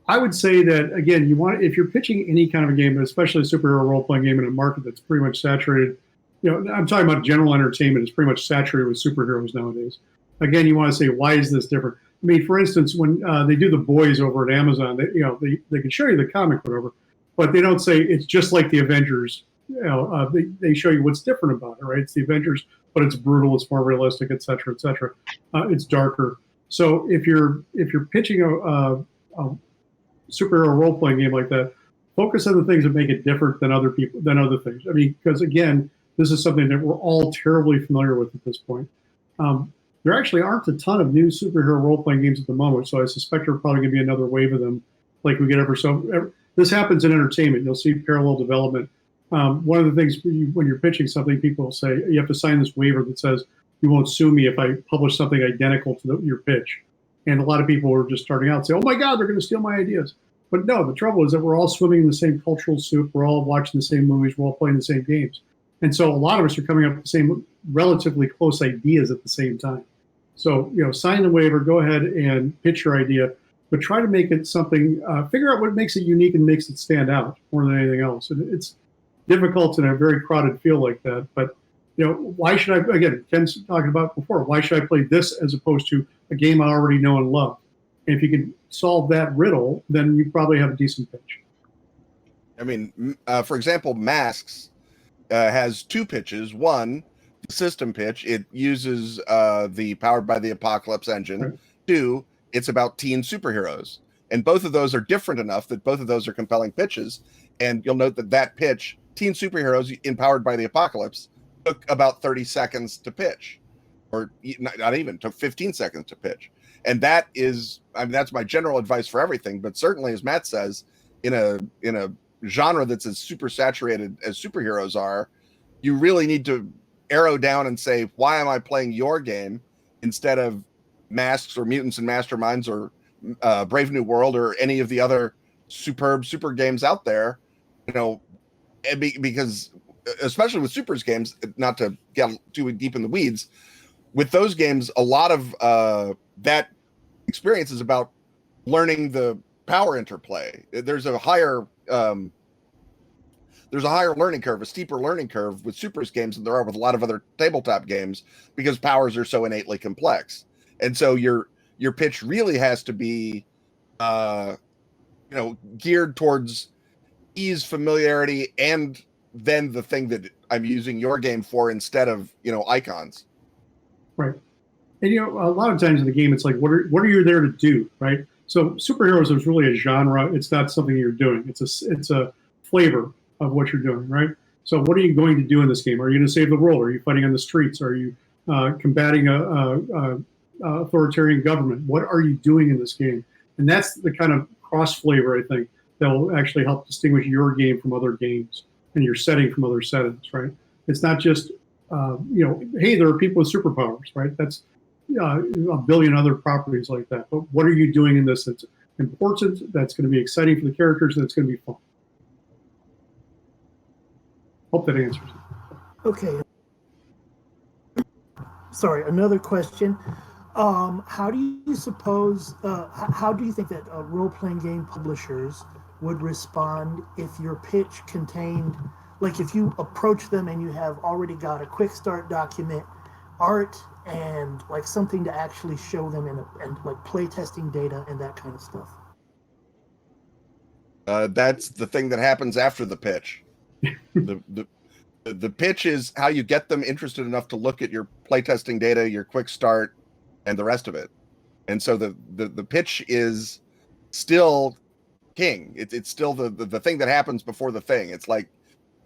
I would say that again, if you're pitching any kind of a game, but especially a superhero role-playing game in a market that's pretty much saturated. You know, I'm talking about general entertainment. It's pretty much saturated with superheroes nowadays. Again, you want to say, why is this different? I mean, for instance, when they do The Boys over at Amazon, they can show you the comic, whatever, but they don't say it's just like the Avengers. You know, they show you what's different about it, right? It's the Avengers, but it's brutal, it's more realistic, et cetera, et cetera. It's darker. So if you're pitching a superhero role playing game like that, focus on the things that make it different than other things. I mean, because again, this is something that we're all terribly familiar with at this point. There actually aren't a ton of new superhero role-playing games at the moment, so I suspect there's probably going to be another wave of them, like we get this happens in entertainment. You'll see parallel development. One of the things when you're pitching something, people will say you have to sign this waiver that says you won't sue me if I publish something identical to your pitch. And a lot of people are just starting out and say, "Oh my God, they're going to steal my ideas." But no, the trouble is that we're all swimming in the same cultural soup. We're all watching the same movies. We're all playing the same games. And so a lot of us are coming up with the same relatively close ideas at the same time. So, you know, sign the waiver, go ahead and pitch your idea, but try to make it something, figure out what makes it unique and makes it stand out more than anything else. And it's difficult in a very crowded field like that. But, you know, why should I, again, Ken's talking about before, why should I play this as opposed to a game I already know and love? And if you can solve that riddle, then you probably have a decent pitch. I mean, for example, Masks has two pitches. One, the system pitch. It uses the Powered by the Apocalypse engine. Right. Two, it's about teen superheroes. And both of those are different enough that both of those are compelling pitches. And you'll note that that pitch, teen superheroes empowered by the Apocalypse, took about 30 seconds to pitch, or not even, took 15 seconds to pitch. And that is, I mean, that's my general advice for everything. But certainly, as Matt says, in a genre that's as super saturated as superheroes are, you really need to arrow down and say, why am I playing your game instead of Masks or Mutants and Masterminds or Brave New World or any of the other superb super games out there? You know, because especially with supers games, not to get too deep in the weeds, with those games, a lot of that experience is about learning the power interplay. There's a higher learning curve, a steeper learning curve with supers games than there are with a lot of other tabletop games, because powers are so innately complex. And so your pitch really has to be geared towards ease, familiarity, and then the thing that I'm using your game for instead of, icons. Right. And a lot of times in the game, it's like, what are you there to do, right? So superheroes is really a genre. It's not something you're doing. It's a flavor of what you're doing, right? So what are you going to do in this game? Are you going to save the world? Are you fighting on the streets? Are you combating a authoritarian government? What are you doing in this game? And that's the kind of cross flavor, I think, that will actually help distinguish your game from other games and your setting from other settings, right? It's not just, hey, there are people with superpowers, right? That's a billion other properties like that. But what are you doing in this that's important, that's going to be exciting for the characters, and it's going to be fun? Hope that answers it. Okay. Sorry, another question. How do you suppose, how do you think that role-playing game publishers would respond if your pitch contained, like if you approach them and you have already got a quick start document, art, and like something to actually show them and like play testing data and that kind of stuff? That's the thing that happens after the pitch. The pitch is how you get them interested enough to look at your playtesting data, your quick start, and the rest of it. And so the pitch is still king. It's still the thing that happens before the thing. It's like,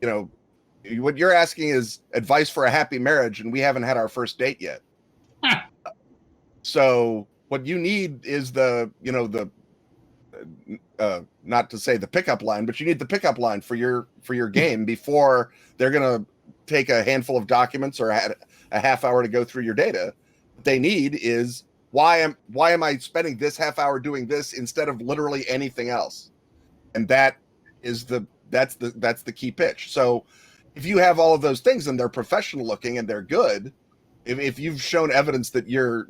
what you're asking is advice for a happy marriage, and we haven't had our first date yet. So what you need is not to say the pickup line, but you need the pickup line for your game before they're going to take a handful of documents or a half hour to go through your data. What they need is, why am I spending this half hour doing this instead of literally anything else? And that's the key pitch. So if you have all of those things and they're professional looking and they're good, if you've shown evidence that you're,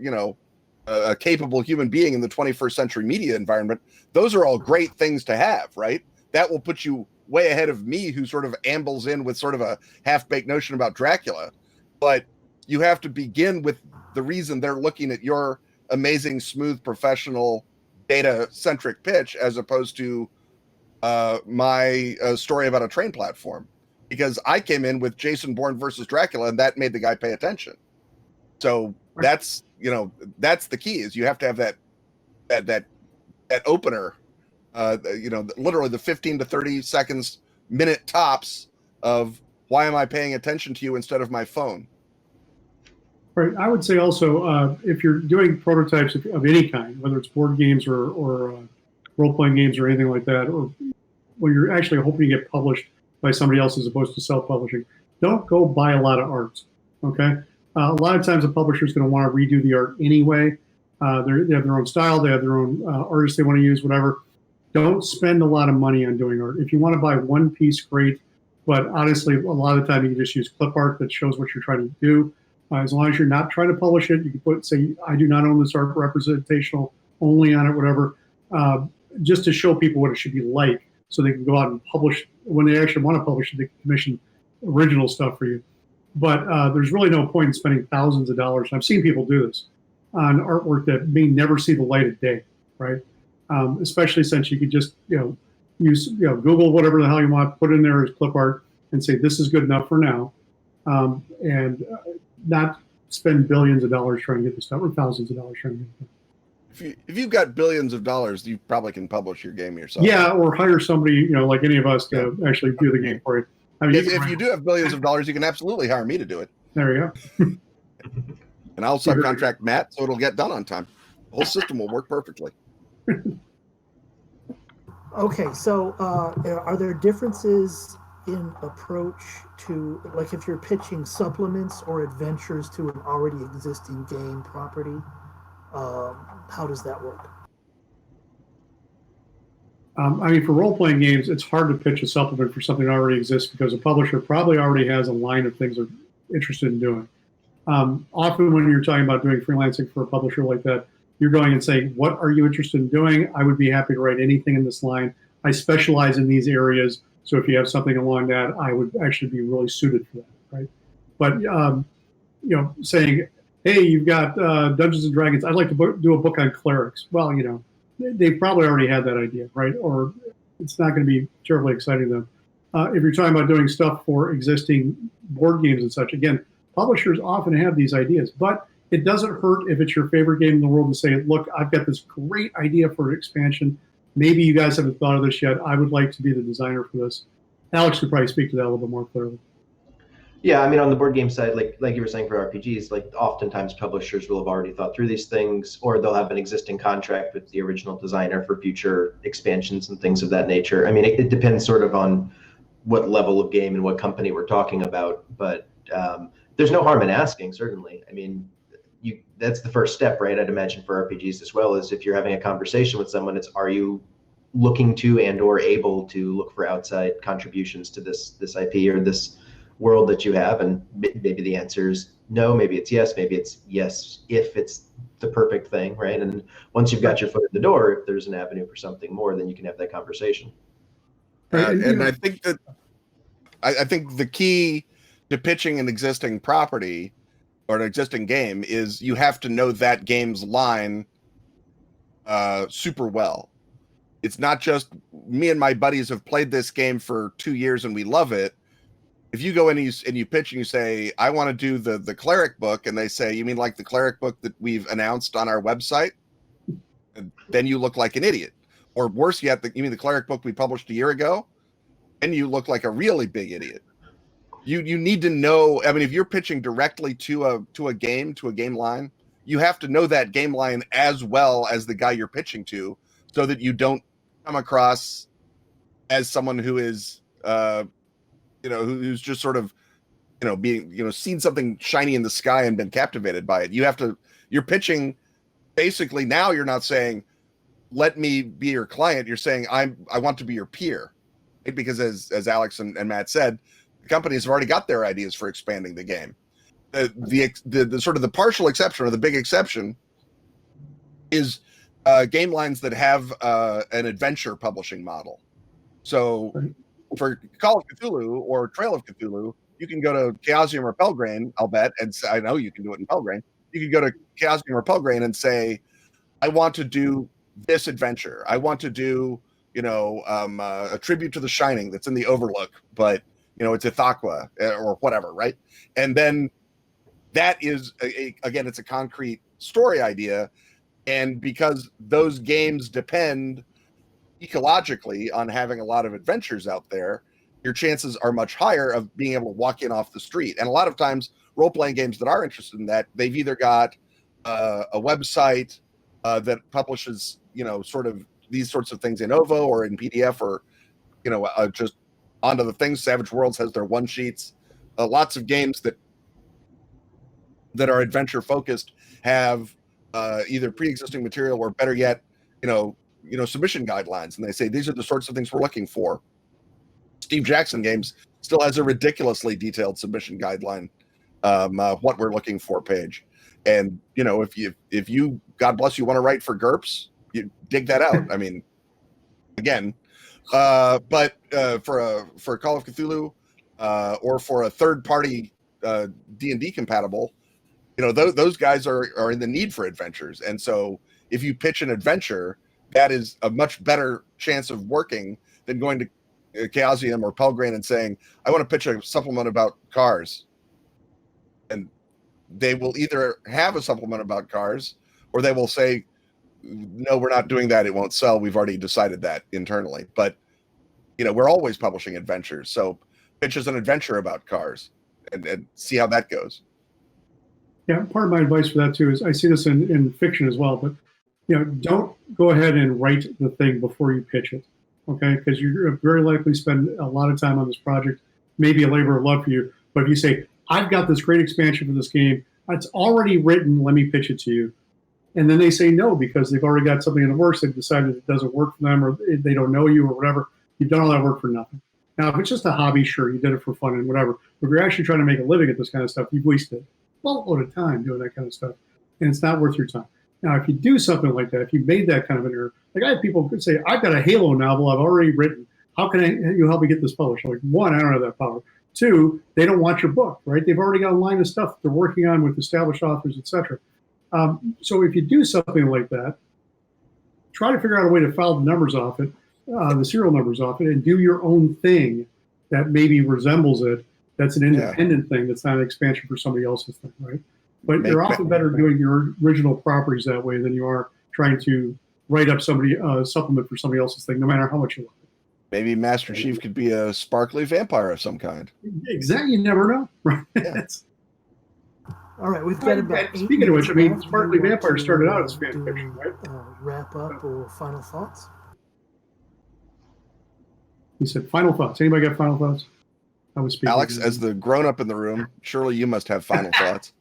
a capable human being in the 21st century media environment, those are all great things to have, right? That will put you way ahead of me, who sort of ambles in with sort of a half-baked notion about Dracula. But you have to begin with the reason they're looking at your amazing, smooth, professional, data-centric pitch, as opposed to my story about a train platform. Because I came in with Jason Bourne versus Dracula, and that made the guy pay attention. So that's the key, is you have to have that opener, literally the 15 to 30 seconds, minute tops of, why am I paying attention to you instead of my phone? Right. I would say also, if you're doing prototypes of any kind, whether it's board games or role-playing games or anything like that, or when you're actually hoping to get published by somebody else as opposed to self-publishing, don't go buy a lot of art, okay? A lot of times a publisher is going to want to redo the art anyway. They have their own style. They have their own artists they want to use, whatever. Don't spend a lot of money on doing art. If you want to buy one piece, great. But honestly, a lot of the time you can just use clip art that shows what you're trying to do. As long as you're not trying to publish it, you can say, I do not own this art, representational only on it, whatever, just to show people what it should be like, so they can go out and publish. When they actually want to publish it, they can commission original stuff for you. But there's really no point in spending thousands of dollars. I've seen people do this on artwork that may never see the light of day, right? Especially since you could just use Google, whatever the hell you want, put in there as clip art, and say this is good enough for now, and not spend billions of dollars trying to get this stuff, or thousands of dollars trying to get it done. If you've got billions of dollars, you probably can publish your game yourself. Yeah, or hire somebody, like any of us, to actually do the game for you. I mean, if you do have billions of dollars, you can absolutely hire me to do it. There you go. And I'll subcontract Matt, so it'll get done on time. The whole system will work perfectly. Okay, so are there differences in approach to, like, if you're pitching supplements or adventures to an already existing game property? How does that work? I mean, for role-playing games, it's hard to pitch a supplement for something that already exists because a publisher probably already has a line of things they're interested in doing. Often when you're talking about doing freelancing for a publisher like that, you're going and saying, what are you interested in doing? I would be happy to write anything in this line. I specialize in these areas, so if you have something along that, I would actually be really suited for that, right? But, saying, hey, you've got Dungeons and Dragons, I'd like to do a book on clerics. Well, they probably already had that idea, right? Or it's not going to be terribly exciting to them. If you're talking about doing stuff for existing board games and such, again, publishers often have these ideas, but it doesn't hurt if it's your favorite game in the world to say, look, I've got this great idea for an expansion. Maybe you guys haven't thought of this yet. I would like to be the designer for this. Alex could probably speak to that a little bit more clearly. Yeah, I mean, on the board game side, like you were saying for RPGs, like oftentimes publishers will have already thought through these things, or they'll have an existing contract with the original designer for future expansions and things of that nature. I mean, it depends sort of on what level of game and what company we're talking about, but there's no harm in asking, certainly. I mean, that's the first step, right? I'd imagine for RPGs as well, is if you're having a conversation with someone, it's, are you looking to and or able to look for outside contributions to this IP or this world that you have? And maybe the answer is no, maybe it's yes if it's the perfect thing, right? And and once you've got your foot in the door, if there's an avenue for something more, then you can have that conversation. And I think that I think the key to pitching an existing property or an existing game is you have to know that game's line super well. It's not just me and my buddies have played this game for 2 years and we love it. If you go in and you pitch and you say, I want to do the cleric book, and they say, you mean like the cleric book that we've announced on our website? And then you look like an idiot. Or worse yet, you mean the cleric book we published a year ago? And you look like a really big idiot. You need to know. I mean, if you're pitching directly to a game line, you have to know that game line as well as the guy you're pitching to, so that you don't come across as someone who is, who's just sort of, being, seen something shiny in the sky and been captivated by it. You're pitching. Basically, now you're not saying, "Let me be your client." You're saying, "I want to be your peer," right? Because as Alex and Matt said, companies have already got their ideas for expanding the game. The sort of the partial exception or the big exception is game lines that have an adventure publishing model. So for Call of Cthulhu or Trail of Cthulhu, you can go to Chaosium or Pelgrane, I'll bet, and I know you can do it in Pelgrane. You can go to Chaosium or Pelgrane and say, I want to do this adventure. I want to do, a tribute to The Shining that's in the Overlook, but it's Ithaqua or whatever, right? And then that is, again, it's a concrete story idea. And because those games depend ecologically on having a lot of adventures out there, your chances are much higher of being able to walk in off the street. And a lot of times, role-playing games that are interested in that, they've either got a website that publishes, sort of these sorts of things in OVO or in PDF or, just onto the things. Savage Worlds has their one sheets. Lots of games that are adventure focused have either pre-existing material or, better yet, submission guidelines, and they say these are the sorts of things we're looking for. Steve Jackson Games still has a ridiculously detailed submission guideline, what we're looking for page. And if you God bless you want to write for GURPS, you dig that out. I mean, again. But for Call of Cthulhu or for a third-party D&D compatible, those guys are in the need for adventures. And so if you pitch an adventure, that is a much better chance of working than going to Chaosium or Pelgrane and saying, I want to pitch a supplement about cars. And they will either have a supplement about cars, or they will say, no, we're not doing that. It won't sell. We've already decided that internally. But, we're always publishing adventures. So pitch us an adventure about cars and see how that goes. Yeah, part of my advice for that too is I see this in fiction as well, but don't go ahead and write the thing before you pitch it, okay? Because you're very likely spend a lot of time on this project, maybe a labor of love for you. But if you say, I've got this great expansion for this game, it's already written, let me pitch it to you. And then they say no because they've already got something in the works, they've decided it doesn't work for them, or they don't know you or whatever. You've done all that work for nothing. Now, if it's just a hobby, sure, you did it for fun and whatever. But if you're actually trying to make a living at this kind of stuff, you've wasted a boatload of time doing that kind of stuff, and it's not worth your time. Now, if you do something like that, if you made that kind of an error, like I have people who could say, I've got a Halo novel I've already written. How can you help me get this published? I'm like, one, I don't have that power. Two, they don't want your book, right? They've already got a line of stuff they're working on with established authors, etc. So if you do something like that, try to figure out a way to file the numbers off it, the serial numbers off it, and do your own thing that maybe resembles it. That's an independent thing. That's not an expansion for somebody else's thing, right? But you're often better doing your original properties that way than you are trying to write up somebody supplement for somebody else's thing, no matter how much you love it. Maybe Master Chief could be a sparkly vampire of some kind. Exactly, you never know, right? Yeah. All right, we've got about 8 Speaking of which, I mean, left. Sparkly Do you want Vampire to started out as fan do fiction, right? Wrap up or final thoughts? He said, final thoughts. Anybody got final thoughts? I was speaking. Alex, as the grown-up in the room, surely you must have final thoughts.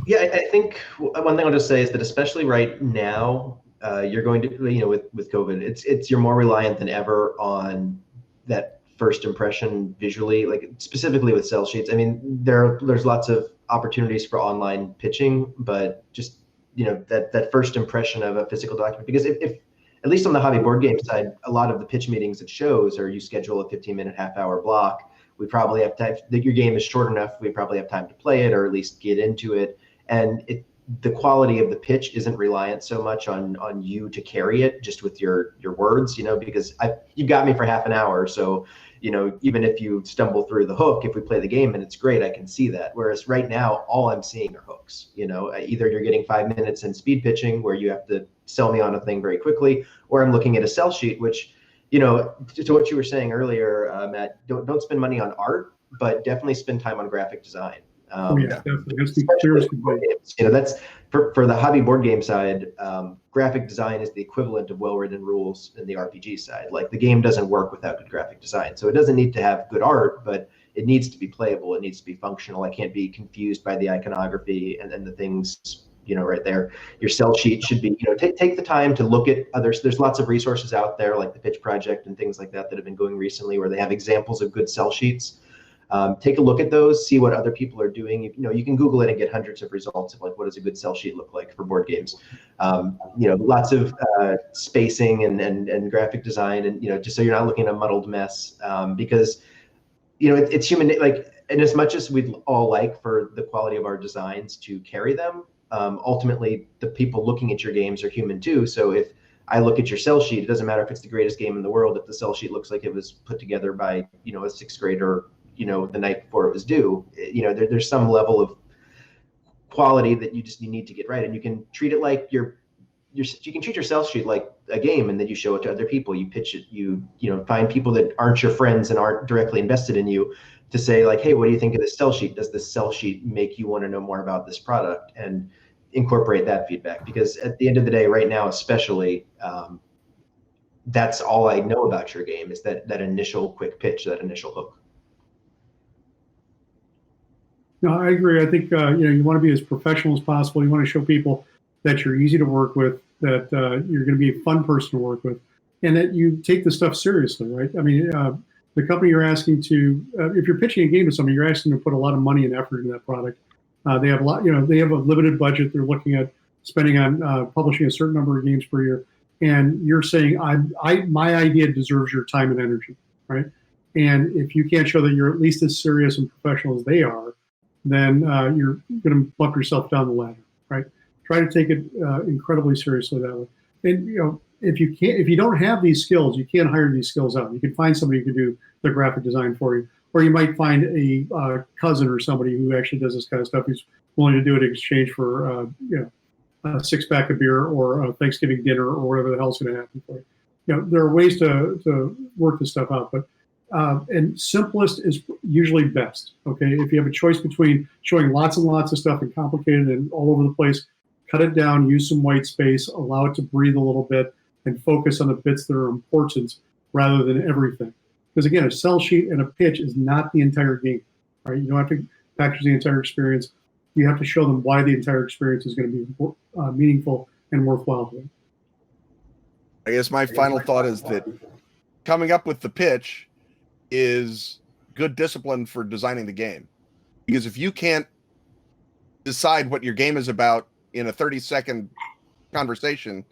Yeah, I think one thing I'll just say is that especially right now, you're going to, with COVID, you're more reliant than ever on that first impression visually, like specifically with sell sheets. I mean, there's lots of opportunities for online pitching, but just that first impression of a physical document, because if at least on the hobby board game side, a lot of the pitch meetings at shows are you schedule a 15-minute half-hour block. We probably have time. Your game is short enough. We probably have time to play it or at least get into it. And the quality of the pitch isn't reliant so much on you to carry it just with your words, because you've got me for half an hour. So, even if you stumble through the hook, if we play the game and it's great, I can see that. Whereas right now, all I'm seeing are hooks. Either you're getting 5 minutes in speed pitching where you have to sell me on a thing very quickly, or I'm looking at a sell sheet, which, to what you were saying earlier, Matt, don't spend money on art, but definitely spend time on graphic design. Definitely. That's for the hobby board game side. Graphic design is the equivalent of well-written rules in the RPG side. Like the game doesn't work without good graphic design, so it doesn't need to have good art, but it needs to be playable. It needs to be functional. I can't be confused by the iconography and the things. Right there, your sell sheet should be. Take the time to look at others. There's lots of resources out there, like the Pitch Project and things like that have been going recently, where they have examples of good sell sheets. Take a look at those, see what other people are doing. You can Google it and get hundreds of results of like what does a good sell sheet look like for board games. Lots of spacing and graphic design, and just so you're not looking at a muddled mess. Because it's human. And as much as we'd all like for the quality of our designs to carry them, ultimately the people looking at your games are human too. So if I look at your sell sheet, it doesn't matter if it's the greatest game in the world. If the sell sheet looks like it was put together by a sixth grader, the night before it was due, there's some level of quality that you need to get right. And you can treat it like you can treat your sell sheet like a game, and then you show it to other people. You pitch it. You find people that aren't your friends and aren't directly invested in you to say like, hey, what do you think of this sell sheet? Does this sell sheet make you want to know more about this product? And incorporate that feedback, because at the end of the day, right now especially, that's all I know about your game is that initial quick pitch, that initial hook. No, I agree. I think you want to be as professional as possible. You want to show people that you're easy to work with, that you're going to be a fun person to work with, and that you take the stuff seriously, right? I mean, the company you're asking to, if you're pitching a game to somebody, you're asking them to put a lot of money and effort into that product. They have they have a limited budget. They're looking at spending on publishing a certain number of games per year, and you're saying, my idea deserves your time and energy, right? And if you can't show that you're at least as serious and professional as they are, then you're going to bump yourself down the ladder, right? Try to take it incredibly seriously that way. And if you don't have these skills, you can't hire these skills out. You can find somebody who can do the graphic design for you, or you might find a cousin or somebody who actually does this kind of stuff who's willing to do it in exchange for a six-pack of beer or a Thanksgiving dinner or whatever the hell's going to happen for you. There are ways to work this stuff out, but and simplest is usually best. Okay, if you have a choice between showing lots and lots of stuff and complicated and all over the place, cut it down, use some white space, allow it to breathe a little bit, and focus on the bits that are important rather than everything. Because again, a sell sheet and a pitch is not the entire game. Right? You don't have to package the entire experience. You have to show them why the entire experience is going to be meaningful and worthwhile to them. I guess my final thought is that coming up with the pitch is good discipline for designing the game. Because if you can't decide what your game is about in a 30-second conversation,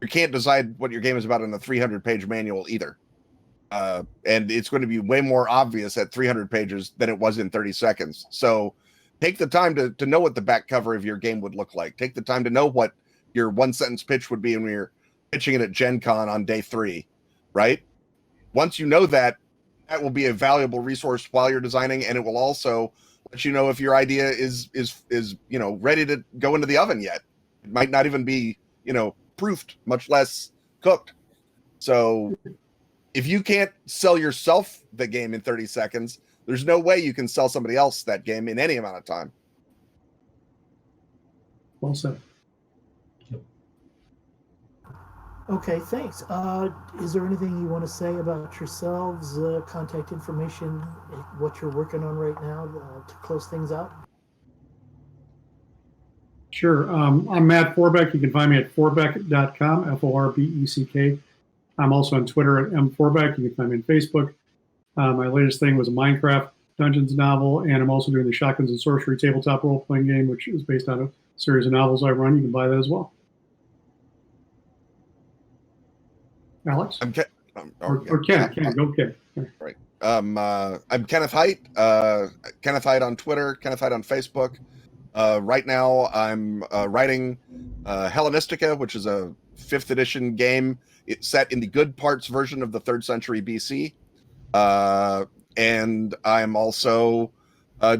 you can't decide what your game is about in a 300-page manual either. And it's going to be way more obvious at 300 pages than it was in 30 seconds. So take the time to know what the back cover of your game would look like. Take the time to know what your one-sentence pitch would be when you're pitching it at Gen Con on day 3, right? Once you know that, that will be a valuable resource while you're designing, and it will also let you know if your idea is ready to go into the oven yet. It might not even be proofed, much less cooked. So if you can't sell yourself the game in 30 seconds, there's no way you can sell somebody else that game in any amount of time. Well said. Okay, thanks. Is there anything you want to say about yourselves, contact information, what you're working on right now to close things out? Sure. I'm Matt Forbeck. You can find me at forbeck.com, Forbeck. I'm also on Twitter at mforbeck. You can find me on Facebook. My latest thing was a Minecraft Dungeons novel, and I'm also doing the Shotguns and Sorcery tabletop role-playing game, which is based on a series of novels I run. You can buy that as well. Alex? Ken. Go Ken. Right. I'm Kenneth Hite. Kenneth Hite on Twitter, Kenneth Hite on Facebook. Right now, I'm writing Hellenistica, which is a 5th edition game. It's set in the good parts version of the 3rd century BC. And I'm also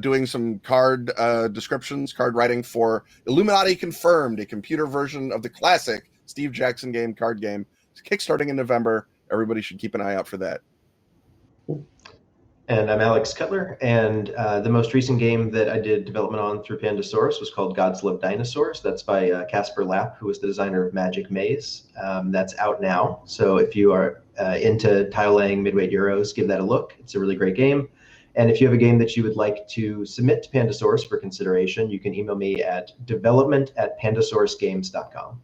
doing some card descriptions, card writing for Illuminati Confirmed, a computer version of the classic Steve Jackson card game. It's kickstarting in November. Everybody should keep an eye out for that. And I'm Alex Cutler, and the most recent game that I did development on through Pandasaurus was called Gods Love Dinosaurs. That's by Casper Lapp, who was the designer of Magic Maze. That's out now, so if you are into tile laying midweight Euros, give that a look. It's a really great game. And if you have a game that you would like to submit to Pandasaurus for consideration, you can email me at development@pandasaurusgames.com.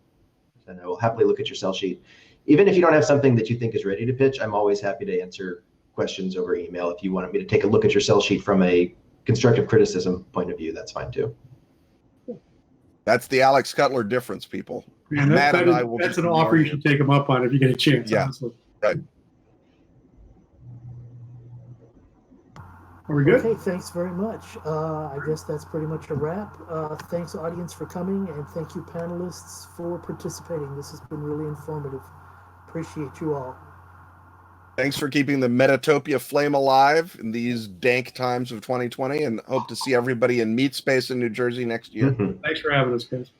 And I will happily look at your sell sheet. Even if you don't have something that you think is ready to pitch, I'm always happy to answer questions over email. If you want me to take a look at your sell sheet from a constructive criticism point of view, that's fine too. That's the Alex Cutler difference, people. Man, that's an offer you should take them up on if you get a chance. Yeah, honestly. right. Are we good? Okay, thanks very much. I guess that's pretty much a wrap. Thanks, audience, for coming, and thank you, panelists, for participating. This has been really informative. Appreciate you all. Thanks for keeping the Metatopia flame alive in these dank times of 2020, and hope to see everybody in Meat Space in New Jersey next year. Thanks for having us, guys.